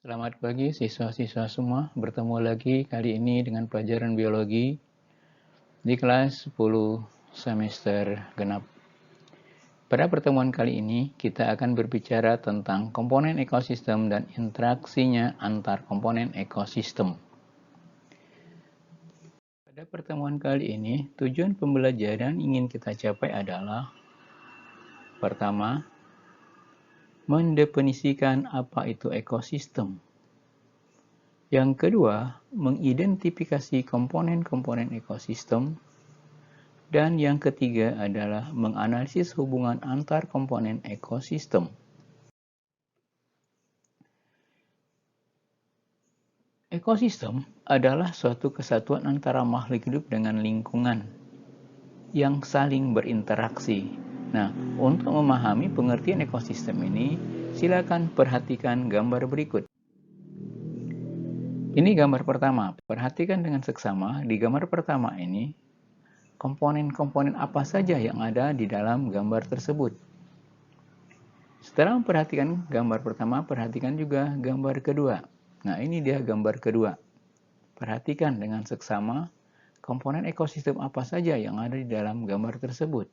Selamat pagi siswa-siswa semua, bertemu lagi kali ini dengan pelajaran biologi di kelas 10 semester genap. Pada pertemuan kali ini kita akan berbicara tentang komponen ekosistem dan interaksinya antar komponen ekosistem. Pada pertemuan kali ini, tujuan pembelajaran ingin kita capai adalah: pertama, mendefinisikan apa itu ekosistem. Yang kedua, mengidentifikasi komponen-komponen ekosistem. Dan yang ketiga adalah menganalisis hubungan antar komponen ekosistem. Ekosistem adalah suatu kesatuan antara makhluk hidup dengan lingkungan yang saling berinteraksi. Nah, untuk memahami pengertian ekosistem ini, silakan perhatikan gambar berikut. Ini gambar pertama. Perhatikan dengan seksama. Di gambar pertama ini, komponen-komponen apa saja yang ada di dalam gambar tersebut. Setelah memperhatikan gambar pertama, perhatikan juga gambar kedua. Nah, ini dia gambar kedua. Perhatikan dengan seksama komponen ekosistem apa saja yang ada di dalam gambar tersebut.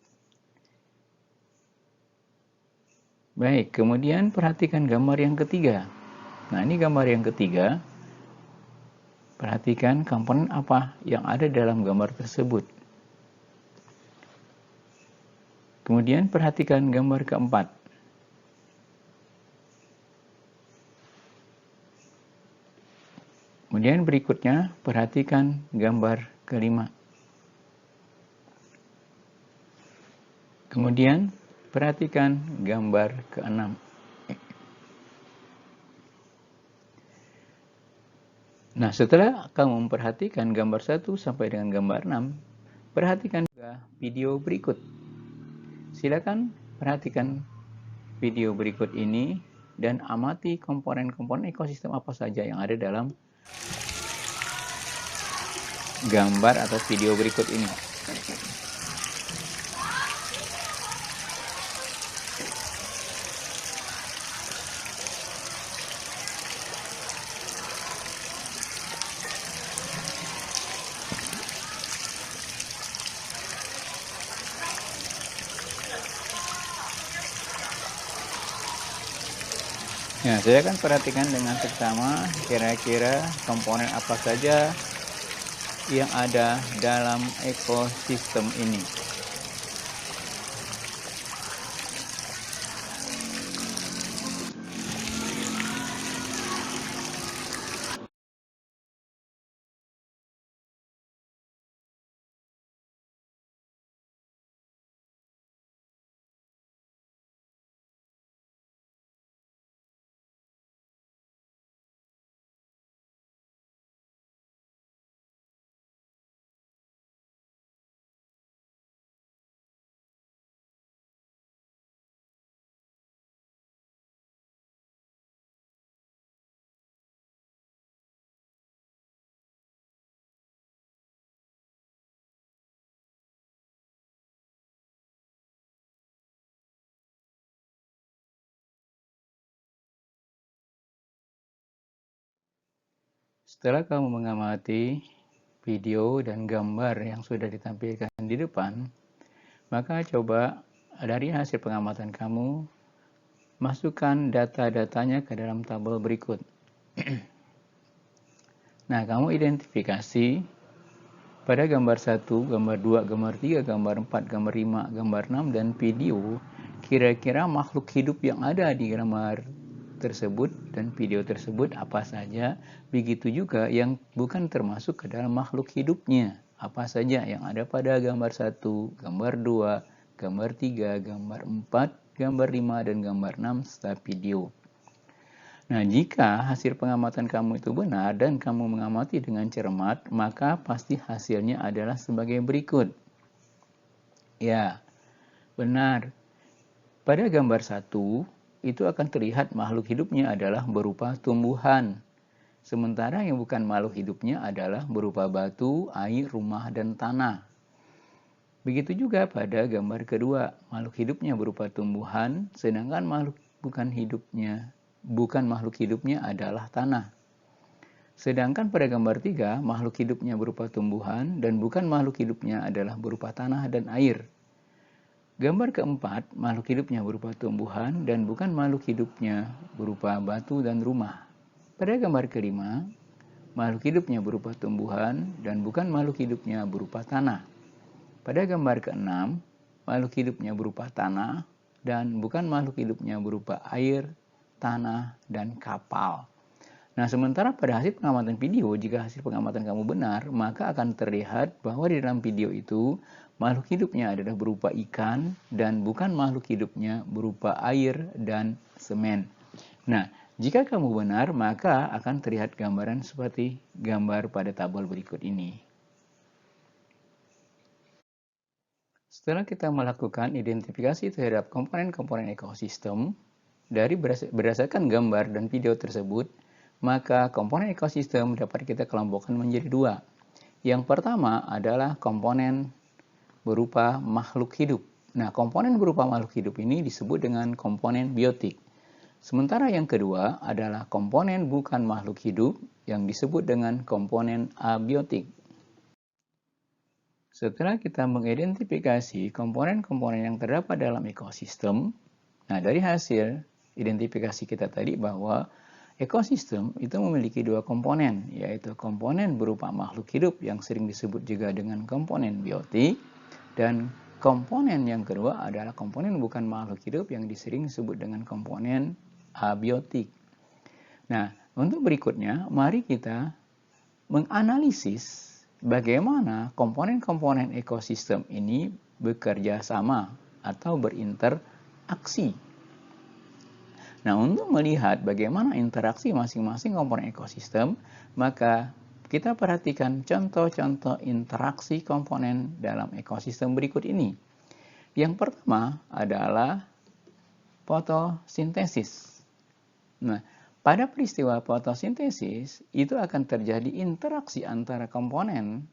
Baik, kemudian perhatikan gambar yang ketiga. Nah, ini gambar yang ketiga. Perhatikan komponen apa yang ada dalam gambar tersebut. Kemudian perhatikan gambar keempat. Kemudian berikutnya perhatikan gambar kelima. Kemudian perhatikan gambar keenam. Nah, setelah kamu memperhatikan gambar 1 sampai dengan gambar 6, perhatikan juga video berikut. Silakan perhatikan video berikut ini dan amati komponen-komponen ekosistem apa saja yang ada dalam gambar atau video berikut ini. Nah, saya akan perhatikan dengan seksama kira-kira komponen apa saja yang ada dalam ekosistem ini. Setelah kamu mengamati video dan gambar yang sudah ditampilkan di depan, maka coba dari hasil pengamatan kamu, masukkan data-datanya ke dalam tabel berikut. Nah, kamu identifikasi pada gambar 1, gambar 2, gambar 3, gambar 4, gambar 5, gambar 6, dan video, kira-kira makhluk hidup yang ada di gambar tersebut dan video tersebut apa saja. Begitu juga yang bukan termasuk ke dalam makhluk hidupnya. Apa saja yang ada pada gambar 1, gambar 2, gambar 3, gambar 4, gambar 5, dan gambar 6 serta video. Nah, jika hasil pengamatan kamu itu benar dan kamu mengamati dengan cermat, maka pasti hasilnya adalah sebagai berikut. Ya, benar. Pada gambar 1, itu akan terlihat makhluk hidupnya adalah berupa tumbuhan. Sementara yang bukan makhluk hidupnya adalah berupa batu, air, rumah, dan tanah. Begitu juga pada gambar kedua, makhluk hidupnya berupa tumbuhan, sedangkan makhluk bukan hidupnya bukan makhluk hidupnya adalah tanah. Sedangkan pada gambar 3, makhluk hidupnya berupa tumbuhan dan bukan makhluk hidupnya adalah berupa tanah dan air. Gambar keempat, makhluk hidupnya berupa tumbuhan dan bukan makhluk hidupnya berupa batu dan rumah. Pada gambar kelima, makhluk hidupnya berupa tumbuhan dan bukan makhluk hidupnya berupa tanah. Pada gambar keenam, makhluk hidupnya berupa tanah dan bukan makhluk hidupnya berupa air, tanah, dan kapal. Nah, sementara pada hasil pengamatan video, jika hasil pengamatan kamu benar, maka akan terlihat bahwa di dalam video itu makhluk hidupnya adalah berupa ikan dan bukan makhluk hidupnya berupa air dan semen. Nah, jika kamu benar, maka akan terlihat gambaran seperti gambar pada tabel berikut ini. Setelah kita melakukan identifikasi terhadap komponen-komponen ekosistem, berdasarkan gambar dan video tersebut, maka komponen ekosistem dapat kita kelompokkan menjadi dua. Yang pertama adalah komponen berupa makhluk hidup. Nah, komponen berupa makhluk hidup ini disebut dengan komponen biotik. Sementara yang kedua adalah komponen bukan makhluk hidup yang disebut dengan komponen abiotik. Setelah kita mengidentifikasi komponen-komponen yang terdapat dalam ekosistem, nah dari hasil identifikasi kita tadi bahwa ekosistem itu memiliki dua komponen, yaitu komponen berupa makhluk hidup yang sering disebut juga dengan komponen biotik, dan komponen yang kedua adalah komponen bukan makhluk hidup yang sering disebut dengan komponen abiotik. Nah, untuk berikutnya, mari kita menganalisis bagaimana komponen-komponen ekosistem ini bekerja sama atau berinteraksi. Nah, untuk melihat bagaimana interaksi masing-masing komponen ekosistem, maka kita perhatikan contoh-contoh interaksi komponen dalam ekosistem berikut ini. Yang pertama adalah fotosintesis. Nah, pada peristiwa fotosintesis, itu akan terjadi interaksi antara komponen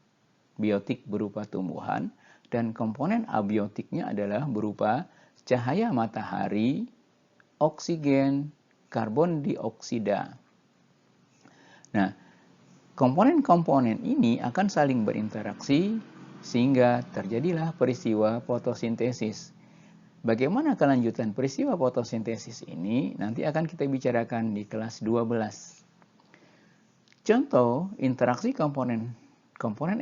biotik berupa tumbuhan dan komponen abiotiknya adalah berupa cahaya matahari, oksigen, karbon dioksida. Nah, komponen-komponen ini akan saling berinteraksi sehingga terjadilah peristiwa fotosintesis. Bagaimana kelanjutan peristiwa fotosintesis ini nanti akan kita bicarakan di kelas 12. Contoh interaksi komponen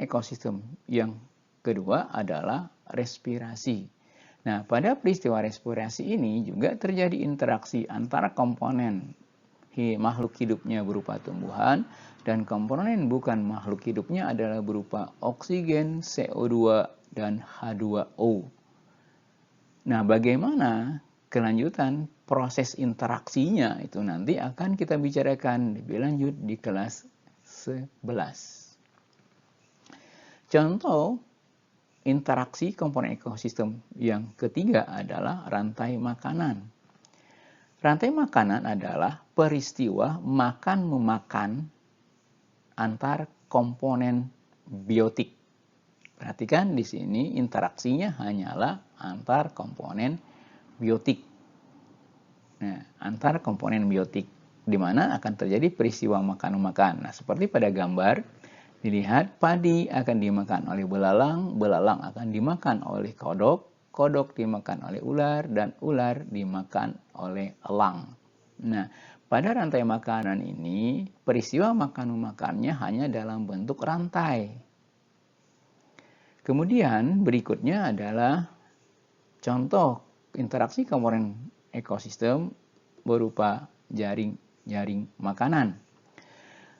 ekosistem yang kedua adalah respirasi. Nah, pada peristiwa respirasi ini juga terjadi interaksi antara komponen makhluk hidupnya berupa tumbuhan dan komponen bukan makhluk hidupnya adalah berupa oksigen, CO2, dan H2O. Nah, bagaimana kelanjutan proses interaksinya itu nanti akan kita bicarakan lebih lanjut di kelas 11. Contoh interaksi komponen ekosistem yang ketiga adalah rantai makanan. Rantai makanan adalah peristiwa makan-memakan antar komponen biotik. Perhatikan di sini interaksinya hanyalah antar komponen biotik. Nah, antar komponen biotik di mana akan terjadi peristiwa makan-memakan. Nah, seperti pada gambar dilihat padi akan dimakan oleh belalang, belalang akan dimakan oleh kodok, kodok dimakan oleh ular, dan ular dimakan oleh elang. Nah, pada rantai makanan ini, peristiwa makan-memakannya hanya dalam bentuk rantai. Kemudian berikutnya adalah contoh interaksi komponen ekosistem berupa jaring-jaring makanan.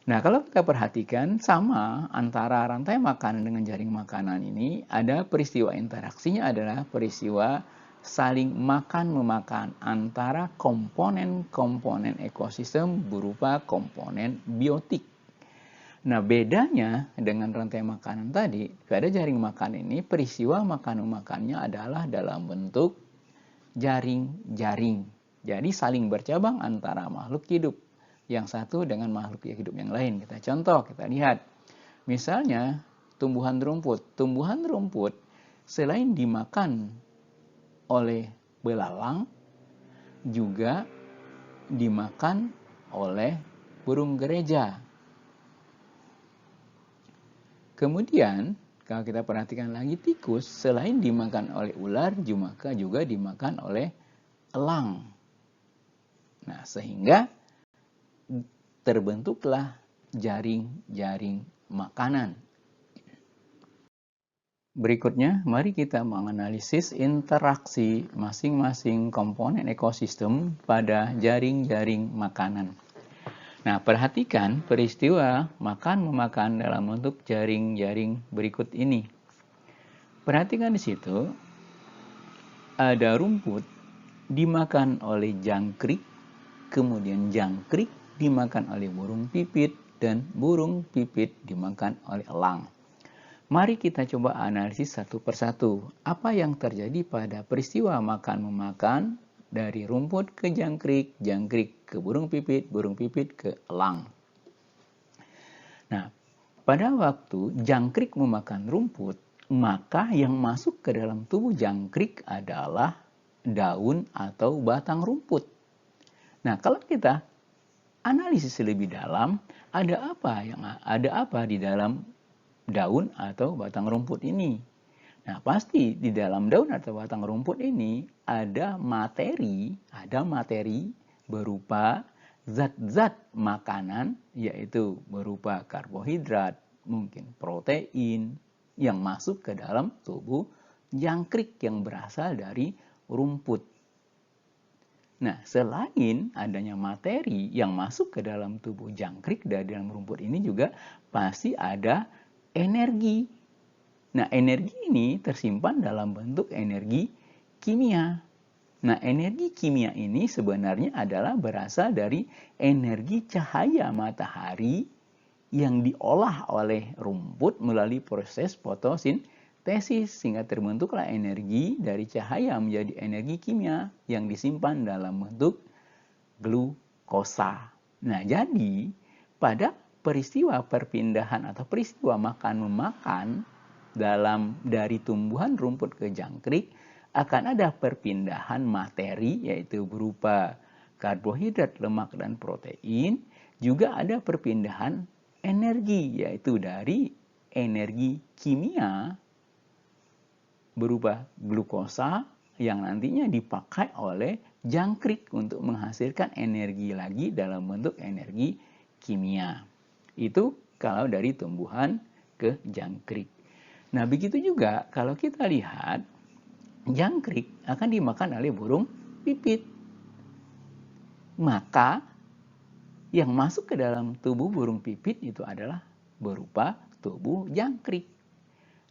Nah, kalau kita perhatikan sama antara rantai makanan dengan jaring makanan ini, ada peristiwa interaksinya adalah peristiwa saling makan-memakan antara komponen-komponen ekosistem berupa komponen biotik. Nah, bedanya dengan rantai makanan tadi, pada jaring makan ini peristiwa makan-memakannya adalah dalam bentuk jaring-jaring. Jadi saling bercabang antara makhluk hidup yang satu dengan makhluk hidup yang lain. Kita contoh, kita lihat. Misalnya tumbuhan rumput. Tumbuhan rumput selain dimakan oleh belalang, juga dimakan oleh burung gereja. Kemudian, kalau kita perhatikan lagi tikus, selain dimakan oleh ular, juga dimakan oleh elang. Nah, sehingga terbentuklah jaring-jaring makanan. Berikutnya, mari kita menganalisis interaksi masing-masing komponen ekosistem pada jaring-jaring makanan. Nah, perhatikan peristiwa makan-memakan dalam bentuk jaring-jaring berikut ini. Perhatikan di situ, ada rumput dimakan oleh jangkrik, kemudian jangkrik dimakan oleh burung pipit, dan burung pipit dimakan oleh elang. Mari kita coba analisis satu persatu. Apa yang terjadi pada peristiwa makan-memakan dari rumput ke jangkrik, jangkrik ke burung pipit ke elang. Nah, pada waktu jangkrik memakan rumput, maka yang masuk ke dalam tubuh jangkrik adalah daun atau batang rumput. Nah, kalau kita analisis lebih dalam, ada apa di dalam daun atau batang rumput ini? Nah, pasti di dalam daun atau batang rumput ini ada materi berupa zat-zat makanan, yaitu berupa karbohidrat, mungkin protein, yang masuk ke dalam tubuh jangkrik yang berasal dari rumput. Nah, selain adanya materi yang masuk ke dalam tubuh jangkrik dari dalam rumput ini juga pasti ada energi. Nah, energi ini tersimpan dalam bentuk energi kimia. Nah, energi kimia ini sebenarnya adalah berasal dari energi cahaya matahari yang diolah oleh rumput melalui proses fotosintesis, sehingga terbentuklah energi dari cahaya menjadi energi kimia yang disimpan dalam bentuk glukosa. Nah, jadi pada peristiwa perpindahan atau peristiwa makan-memakan dari tumbuhan rumput ke jangkrik, akan ada perpindahan materi, yaitu berupa karbohidrat, lemak, dan protein. Juga ada perpindahan energi, yaitu dari energi kimia berupa glukosa yang nantinya dipakai oleh jangkrik untuk menghasilkan energi lagi dalam bentuk energi kimia. Itu kalau dari tumbuhan ke jangkrik. Nah, begitu juga kalau kita lihat, jangkrik akan dimakan oleh burung pipit. Maka yang masuk ke dalam tubuh burung pipit itu adalah berupa tubuh jangkrik.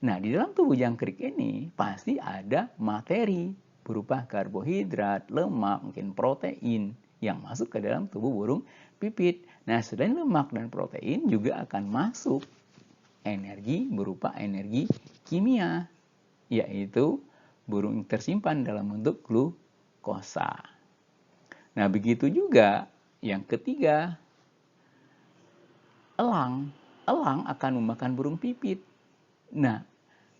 Nah, di dalam tubuh jangkrik ini pasti ada materi berupa karbohidrat, lemak, mungkin protein yang masuk ke dalam tubuh burung pipit. Nah, selain lemak dan protein juga akan masuk energi berupa energi kimia, yaitu burung tersimpan dalam bentuk glukosa. Nah, begitu juga yang ketiga, elang. Elang akan memakan burung pipit. Nah,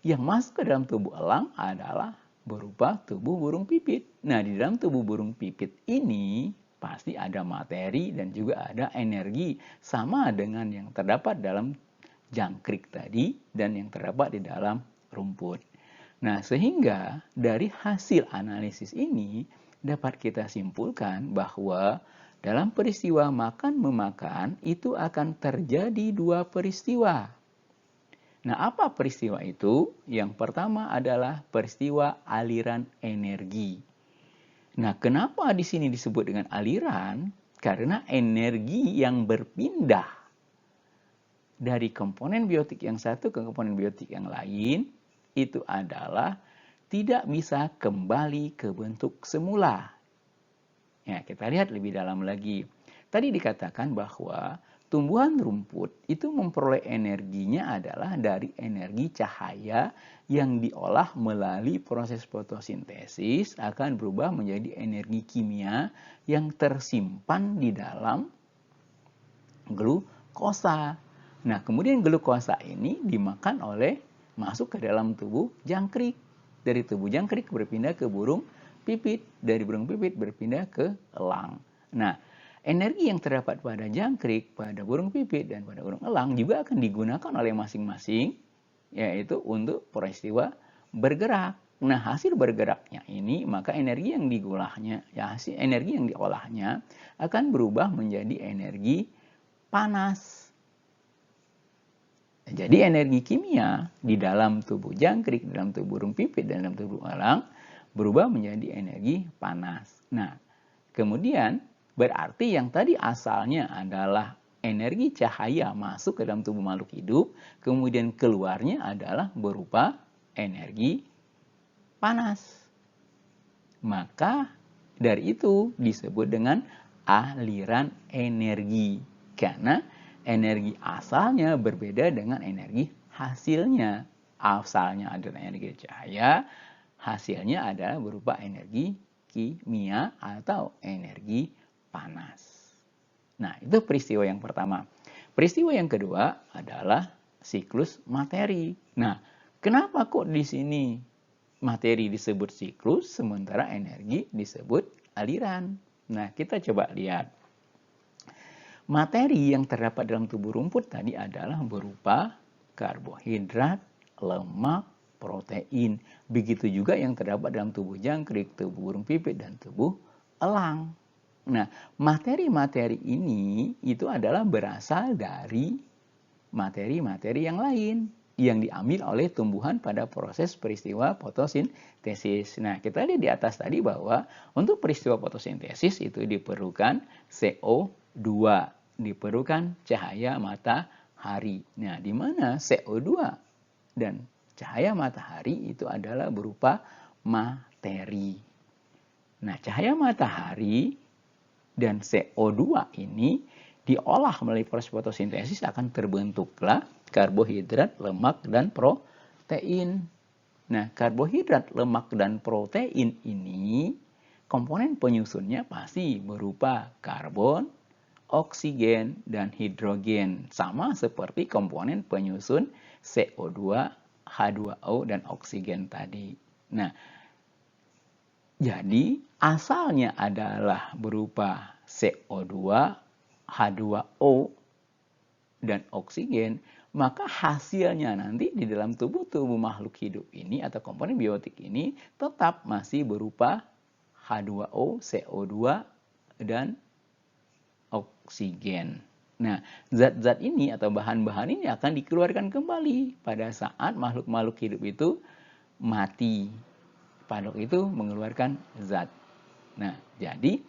yang masuk ke dalam tubuh elang adalah berupa tubuh burung pipit. Nah, di dalam tubuh burung pipit ini pasti ada materi dan juga ada energi, sama dengan yang terdapat dalam jangkrik tadi dan yang terdapat di dalam rumput. Nah, sehingga dari hasil analisis ini dapat kita simpulkan bahwa dalam peristiwa makan-memakan itu akan terjadi dua peristiwa. Nah, apa peristiwa itu? Yang pertama adalah peristiwa aliran energi. Nah, kenapa di sini disebut dengan aliran? Karena energi yang berpindah dari komponen biotik yang satu ke komponen biotik yang lain itu adalah tidak bisa kembali ke bentuk semula. Ya, kita lihat lebih dalam lagi. Tadi dikatakan bahwa tumbuhan rumput itu memperoleh energinya adalah dari energi cahaya yang diolah melalui proses fotosintesis akan berubah menjadi energi kimia yang tersimpan di dalam glukosa. Nah, kemudian glukosa ini masuk ke dalam tubuh jangkrik. Dari tubuh jangkrik berpindah ke burung pipit. Dari burung pipit berpindah ke elang. Nah, energi yang terdapat pada jangkrik, pada burung pipit, dan pada burung elang juga akan digunakan oleh masing-masing, yaitu untuk peristiwa bergerak. Nah, hasil bergeraknya ini, maka energi yang digolahnya, ya hasil energi yang diolahnya akan berubah menjadi energi panas. Jadi energi kimia di dalam tubuh jangkrik, dalam tubuh burung pipit, dan dalam tubuh elang berubah menjadi energi panas. Nah, kemudian berarti yang tadi asalnya adalah energi cahaya masuk ke dalam tubuh makhluk hidup, kemudian keluarnya adalah berupa energi panas. Maka dari itu disebut dengan aliran energi. Karena energi asalnya berbeda dengan energi hasilnya. Asalnya adalah energi cahaya, hasilnya adalah berupa energi kimia atau energi panas. Nah, itu peristiwa yang pertama. Peristiwa yang kedua adalah siklus materi. Nah, kenapa kok di sini materi disebut siklus, sementara energi disebut aliran? Nah, kita coba lihat. Materi yang terdapat dalam tubuh rumput tadi adalah berupa karbohidrat, lemak, protein. Begitu juga yang terdapat dalam tubuh jangkrik, tubuh burung pipit, dan tubuh elang. Nah, materi-materi ini itu adalah berasal dari materi-materi yang lain yang diambil oleh tumbuhan pada proses peristiwa fotosintesis. Nah, kita lihat di atas tadi bahwa untuk peristiwa fotosintesis itu diperlukan CO2, diperlukan cahaya matahari. Nah, di mana CO2 dan cahaya matahari itu adalah berupa materi. Nah, cahaya matahari dan CO2 ini diolah melalui proses fotosintesis akan terbentuklah karbohidrat, lemak, dan protein. Nah, karbohidrat, lemak, dan protein ini komponen penyusunnya pasti berupa karbon, oksigen, dan hidrogen. Sama seperti komponen penyusun CO2, H2O, dan oksigen tadi. Nah, jadi asalnya adalah berupa CO2, H2O, dan oksigen, maka hasilnya nanti di dalam tubuh makhluk hidup ini atau komponen biotik ini tetap masih berupa H2O, CO2, dan oksigen. Nah, zat-zat ini atau bahan-bahan ini akan dikeluarkan kembali pada saat makhluk-makhluk hidup itu mati. Makhluk itu mengeluarkan zat. Nah, jadi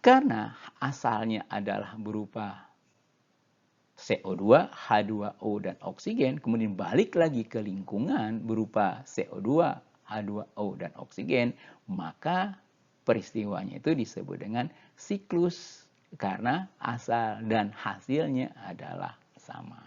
karena asalnya adalah berupa CO2, H2O, dan oksigen, kemudian balik lagi ke lingkungan berupa CO2, H2O, dan oksigen, maka peristiwanya itu disebut dengan siklus karena asal dan hasilnya adalah sama.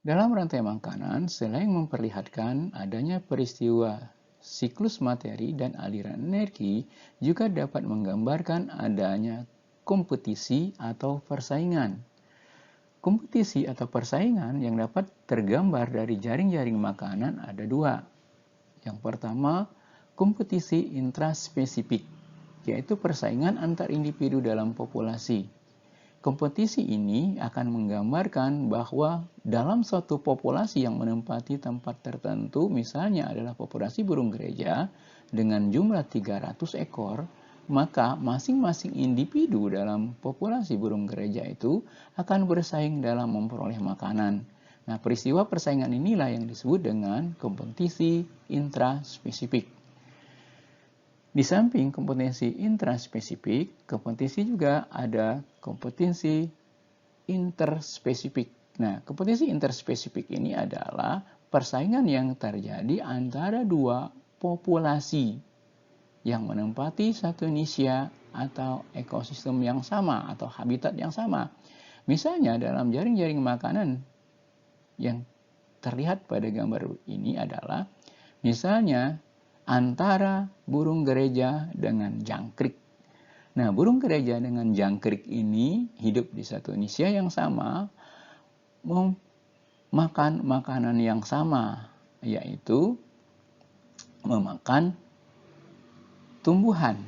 Dalam rantai makanan, selain memperlihatkan adanya peristiwa siklus materi dan aliran energi, juga dapat menggambarkan adanya kompetisi atau persaingan. Kompetisi atau persaingan yang dapat tergambar dari jaring-jaring makanan ada dua. Yang pertama, kompetisi intraspesifik, yaitu persaingan antar individu dalam populasi. Kompetisi ini akan menggambarkan bahwa dalam suatu populasi yang menempati tempat tertentu, misalnya adalah populasi burung gereja dengan jumlah 300 ekor, maka masing-masing individu dalam populasi burung gereja itu akan bersaing dalam memperoleh makanan. Nah, peristiwa persaingan inilah yang disebut dengan kompetisi intraspesifik. Di samping kompetensi intraspesifik, kompetisi juga ada kompetensi interspesifik. Nah, kompetensi interspesifik ini adalah persaingan yang terjadi antara dua populasi yang menempati satu niche atau ekosistem yang sama atau habitat yang sama. Misalnya dalam jaring-jaring makanan yang terlihat pada gambar ini adalah misalnya antara burung gereja dengan jangkrik. Nah, burung gereja dengan jangkrik ini hidup di satu niche yang sama, memakan makanan yang sama, yaitu memakan tumbuhan.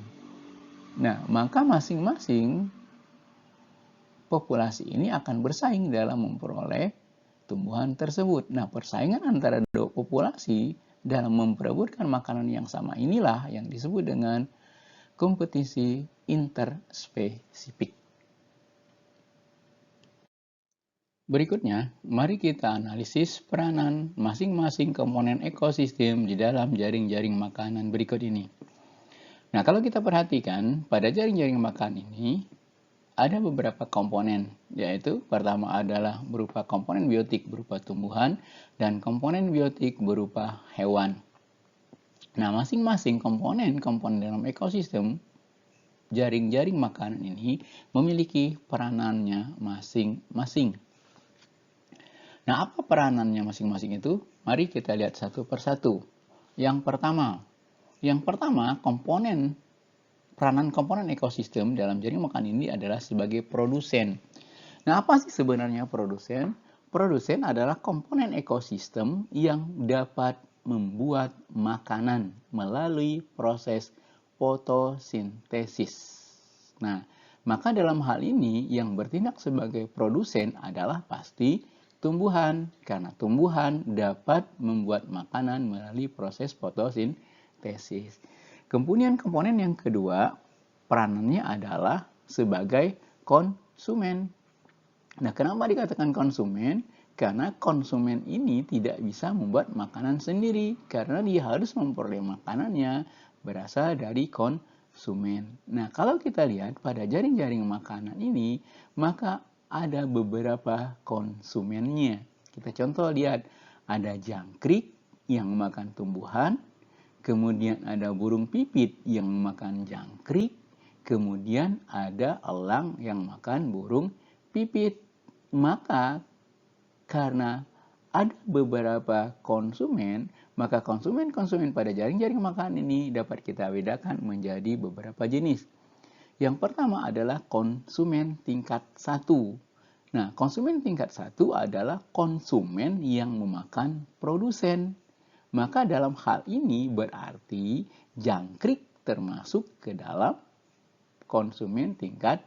Nah, maka masing-masing populasi ini akan bersaing dalam memperoleh tumbuhan tersebut. Nah, persaingan antara dua populasi dalam memperebutkan makanan yang sama inilah yang disebut dengan kompetisi interspesifik. Berikutnya, mari kita analisis peranan masing-masing komponen ekosistem di dalam jaring-jaring makanan berikut ini. Nah, kalau kita perhatikan, pada jaring-jaring makanan ini, ada beberapa komponen, yaitu pertama adalah berupa komponen biotik berupa tumbuhan dan komponen biotik berupa hewan. Nah, masing-masing komponen dalam ekosistem jaring-jaring makanan ini memiliki peranannya masing-masing. Nah, apa peranannya masing-masing itu? Mari kita lihat satu persatu. Yang pertama, peranan komponen ekosistem dalam jaring makanan ini adalah sebagai produsen. Nah, apa sih sebenarnya produsen? Produsen adalah komponen ekosistem yang dapat membuat makanan melalui proses fotosintesis. Nah, maka dalam hal ini yang bertindak sebagai produsen adalah pasti tumbuhan, karena tumbuhan dapat membuat makanan melalui proses fotosintesis. Kemudian komponen yang kedua, peranannya adalah sebagai konsumen. Nah, kenapa dikatakan konsumen? Karena konsumen ini tidak bisa membuat makanan sendiri, karena dia harus memperoleh makanannya berasal dari konsumen. Nah, kalau kita lihat pada jaring-jaring makanan ini, maka ada beberapa konsumennya. Kita contoh lihat, ada jangkrik yang memakan tumbuhan, kemudian ada burung pipit yang makan jangkrik, kemudian ada elang yang makan burung pipit. Maka karena ada beberapa konsumen, maka konsumen-konsumen pada jaring-jaring makanan ini dapat kita bedakan menjadi beberapa jenis. Yang pertama adalah konsumen tingkat 1. Nah, konsumen tingkat 1 adalah konsumen yang memakan produsen. Maka dalam hal ini berarti jangkrik termasuk ke dalam konsumen tingkat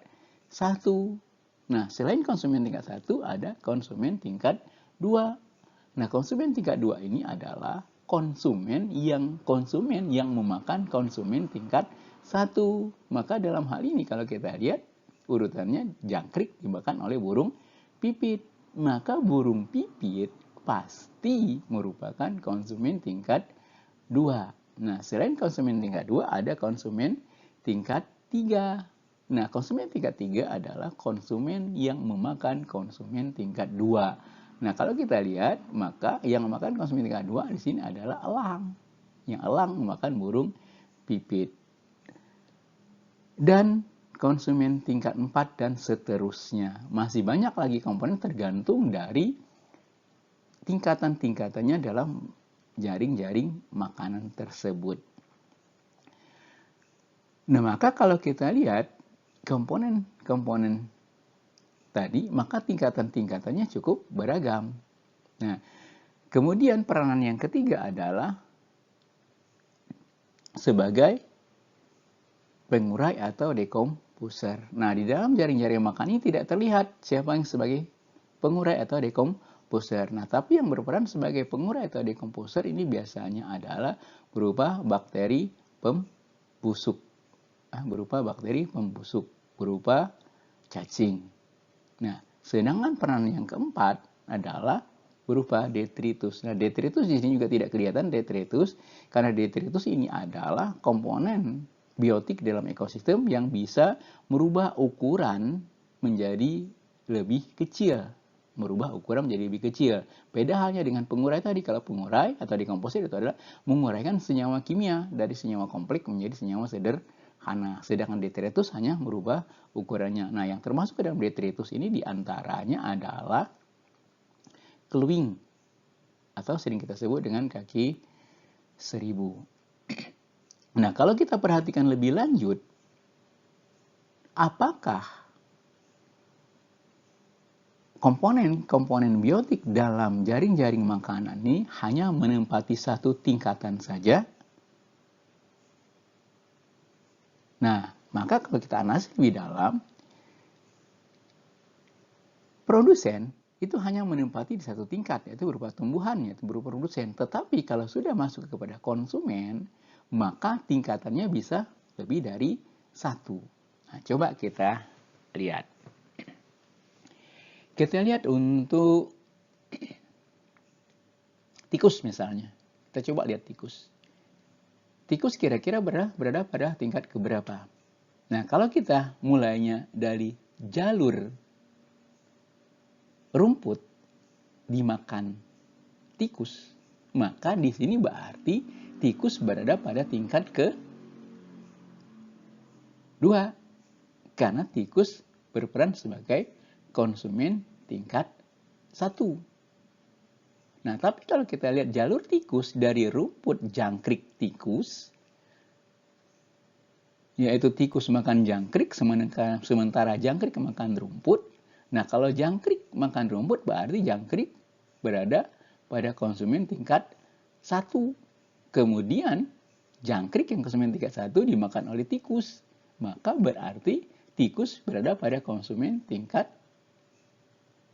1. Nah, selain konsumen tingkat 1 ada konsumen tingkat 2. Nah, konsumen tingkat 2 ini adalah konsumen yang memakan konsumen tingkat 1. Maka dalam hal ini kalau kita lihat urutannya, jangkrik dimakan oleh burung pipit. Maka burung pipit pasti merupakan konsumen tingkat 2. Nah, selain konsumen tingkat 2 ada konsumen tingkat 3. Nah, konsumen tingkat 3 adalah konsumen yang memakan konsumen tingkat 2. Nah, kalau kita lihat, maka yang memakan konsumen tingkat 2 di sini adalah elang. Yang elang memakan burung pipit. Dan konsumen tingkat 4 dan seterusnya. Masih banyak lagi komponen tergantung dari tingkatan-tingkatannya dalam jaring-jaring makanan tersebut. Nah, maka kalau kita lihat komponen-komponen tadi, maka tingkatan-tingkatannya cukup beragam. Nah, kemudian peranan yang ketiga adalah sebagai pengurai atau dekomposer. Nah, di dalam jaring-jaring makan ini tidak terlihat siapa yang sebagai pengurai atau dekomposer. Nah, tapi yang berperan sebagai pengurai atau dekomposer ini biasanya adalah berupa bakteri pembusuk. Berupa cacing. Nah, sedangkan peranan yang keempat adalah berupa detritus. Nah, detritus di sini juga tidak kelihatan detritus, karena detritus ini adalah komponen biotik dalam ekosistem yang bisa merubah ukuran menjadi lebih kecil. Beda halnya dengan pengurai tadi. Kalau pengurai atau dekomposer itu adalah menguraikan senyawa kimia dari senyawa kompleks menjadi senyawa sederhana. Sedangkan detritus hanya merubah ukurannya. Nah, yang termasuk ke dalam detritus ini diantaranya adalah keluing, atau sering kita sebut dengan kaki seribu. Nah, kalau kita perhatikan lebih lanjut, apakah komponen-komponen biotik dalam jaring-jaring makanan ini hanya menempati satu tingkatan saja? Nah, maka kalau kita analisis lebih dalam, produsen itu hanya menempati di satu tingkat, yaitu berupa tumbuhan, yaitu berupa produsen. Tetapi kalau sudah masuk kepada konsumen, maka tingkatannya bisa lebih dari satu. Nah, coba kita lihat. Kita lihat untuk tikus misalnya. Kita coba lihat tikus. Tikus kira-kira berada pada tingkat keberapa? Nah, kalau kita mulainya dari jalur rumput dimakan tikus, maka di sini berarti tikus berada pada tingkat kedua. Karena tikus berperan sebagai konsumen tingkat 1. Nah, tapi kalau kita lihat jalur tikus dari rumput jangkrik tikus, yaitu tikus makan jangkrik, sementara jangkrik makan rumput. Nah, kalau jangkrik makan rumput, berarti jangkrik berada pada konsumen tingkat 1. Kemudian, jangkrik yang konsumen tingkat 1 dimakan oleh tikus. Maka berarti tikus berada pada konsumen tingkat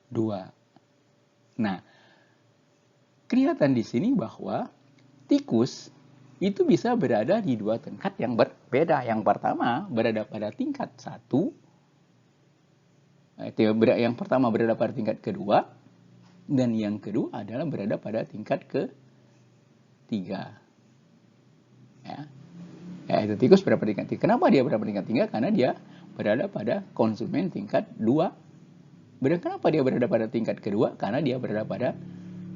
2. Nah, kelihatan di sini bahwa tikus itu bisa berada di dua tingkat yang berbeda. Yang pertama berada pada tingkat 1, yang pertama berada pada tingkat kedua, dan yang kedua adalah berada pada tingkat ketiga. Itu tikus berada pada tingkat 3. Kenapa dia berada pada tingkat 3? Karena dia berada pada konsumen tingkat 2. Kenapa dia berada pada tingkat kedua? Karena dia berada pada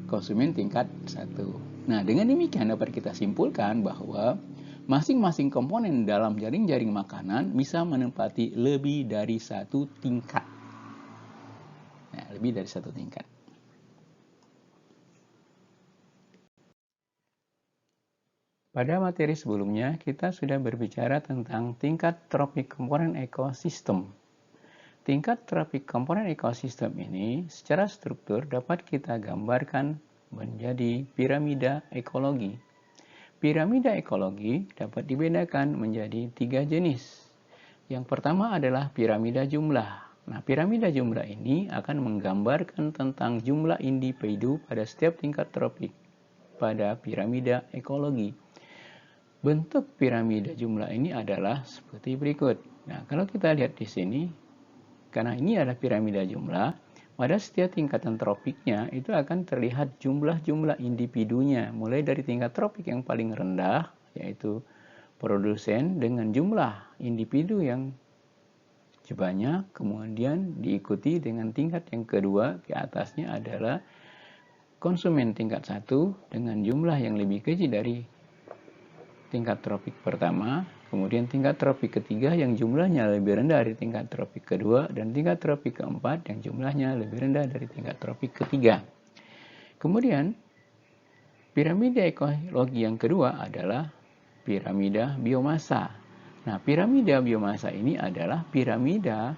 konsumen tingkat 1. Nah, dengan demikian dapat kita simpulkan bahwa masing-masing komponen dalam jaring-jaring makanan bisa menempati lebih dari satu tingkat. Nah, lebih dari satu tingkat. Pada materi sebelumnya, kita sudah berbicara tentang tingkat tropik komponen ekosistem. Tingkat tropik komponen ekosistem ini secara struktur dapat kita gambarkan menjadi piramida ekologi. Piramida ekologi dapat dibedakan menjadi 3 jenis. Yang pertama adalah piramida jumlah. Nah, piramida jumlah ini akan menggambarkan tentang jumlah individu pada setiap tingkat tropik pada piramida ekologi. Bentuk piramida jumlah ini adalah seperti berikut. Nah, kalau kita lihat di sini, karena ini adalah piramida jumlah, pada setiap tingkatan tropiknya itu akan terlihat jumlah-jumlah individunya, mulai dari tingkat tropik yang paling rendah, yaitu produsen dengan jumlah individu yang banyak, kemudian diikuti dengan tingkat yang kedua, di atasnya adalah konsumen tingkat 1 dengan jumlah yang lebih kecil dari tingkat tropik pertama, kemudian tingkat tropik ketiga yang jumlahnya lebih rendah dari tingkat tropik kedua, dan tingkat tropik keempat yang jumlahnya lebih rendah dari tingkat tropik ketiga. Kemudian, piramida ekologi yang kedua adalah piramida biomasa. Nah, piramida biomasa ini adalah piramida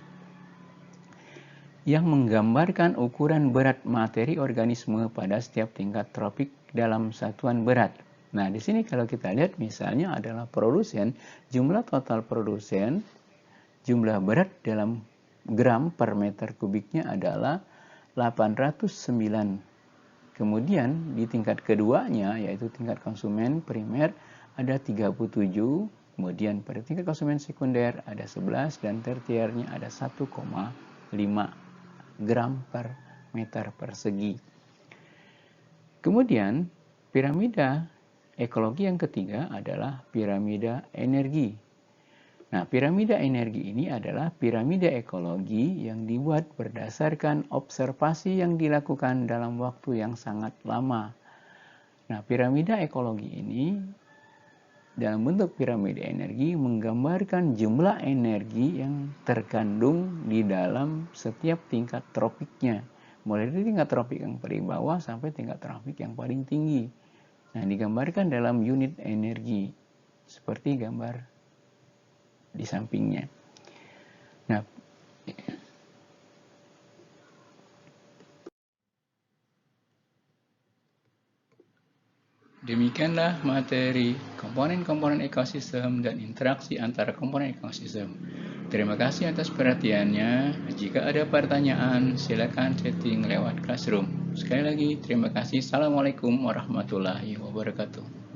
yang menggambarkan ukuran berat materi organisme pada setiap tingkat tropik dalam satuan berat. Nah, di sini kalau kita lihat misalnya adalah produsen, jumlah total produsen, jumlah berat dalam gram per meter kubiknya adalah 809. Kemudian di tingkat keduanya, yaitu tingkat konsumen primer, ada 37. Kemudian pada tingkat konsumen sekunder ada 11, dan tertiernya ada 1,5 gram per meter persegi. Kemudian piramida ekologi yang ketiga adalah piramida energi. Nah, piramida energi ini adalah piramida ekologi yang dibuat berdasarkan observasi yang dilakukan dalam waktu yang sangat lama. Nah, piramida ekologi ini dalam bentuk piramida energi menggambarkan jumlah energi yang terkandung di dalam setiap tingkat tropiknya. Mulai dari tingkat tropik yang paling bawah sampai tingkat tropik yang paling tinggi. Nah, digambarkan dalam unit energi seperti gambar di sampingnya. Nah, demikian Demikianlah materi komponen-komponen ekosistem dan interaksi antara komponen ekosistem. Terima kasih atas perhatiannya. Jika ada pertanyaan, silakan chatting lewat Classroom. Sekali lagi, terima kasih. Assalamualaikum warahmatullahi wabarakatuh.